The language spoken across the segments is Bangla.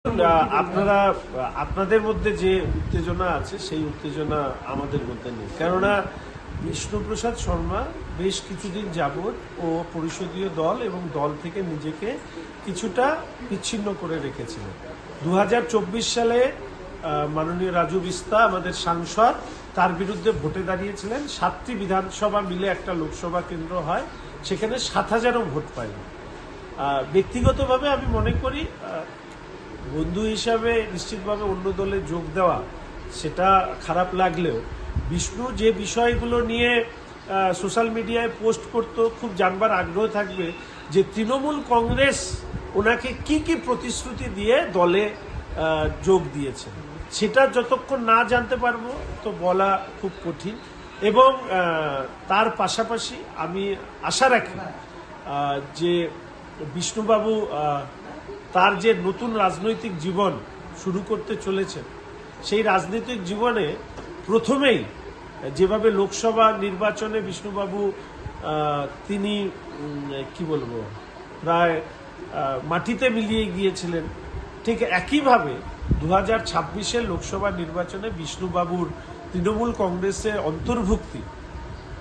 আপনারা আপনাদের মধ্যে যে উত্তেজনা আছে সেই উত্তেজনা আমাদের মধ্যে নেই, কেননা বিষ্ণুপ্রসাদ শর্মা বেশ কিছুদিন যাবৎ ও পরিষদীয় দল এবং দল থেকে নিজেকে কিছুটা বিচ্ছিন্ন করে রেখেছিলেন। 2024 সালে মাননীয় রাজু বিস্তা আমাদের সাংসদ তার বিরুদ্ধে ভোটে দাঁড়িয়েছিলেন। 7টি বিধানসভা মিলে একটা লোকসভা কেন্দ্র হয়, সেখানে 7,000ও ভোট পায়নি। ব্যক্তিগতভাবে আমি মনে করি বন্ধু হিসাবে নিশ্চিতভাবে অন্য দলে যোগ দেওয়া সেটা খারাপ লাগলেও বিষ্ণু যে বিষয়গুলো নিয়ে সোশ্যাল মিডিয়ায় পোস্ট করতো, খুব জানবার আগ্রহ থাকবে যে তৃণমূল কংগ্রেস ওনাকে কি কি প্রতিশ্রুতি দিয়ে দলে যোগ দিয়েছে, সেটা যতক্ষণ না জানতে পারবো তো বলা খুব কঠিন। এবং তার পাশাপাশি আমি আশা রাখি যে বিষ্ণুবাবু তার যে নতুন রাজনৈতিক জীবন শুরু করতে চলেছেন, সেই রাজনৈতিক জীবনে প্রথমেই যেভাবে লোকসভা নির্বাচনে বিষ্ণুবাবু তিনি কি বলবো প্রায় মাটিতে মিলিয়ে গিয়েছিলেন, ঠিক একইভাবে 2026-এর লোকসভা নির্বাচনে বিষ্ণুবাবুর তৃণমূল কংগ্রেসে অন্তর্ভুক্তি,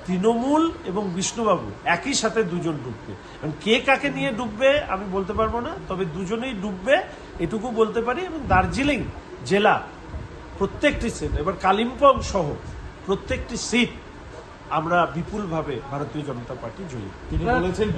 তৃণমূল এবং বিষ্ণুবাবু একই সাথে দুজন ডুববে। কে কাকে নিয়ে ডুববে আমি বলতে পারবো না, তবে দুজনেই ডুববে এটুকু বলতে পারি। এবং দার্জিলিং জেলা প্রত্যেকটি সিট, এবার কালিম্পং সহ প্রত্যেকটি সিট আমরা বিপুলভাবে ভারতীয় জনতা পার্টি জয়ী। তিনি বলেছেন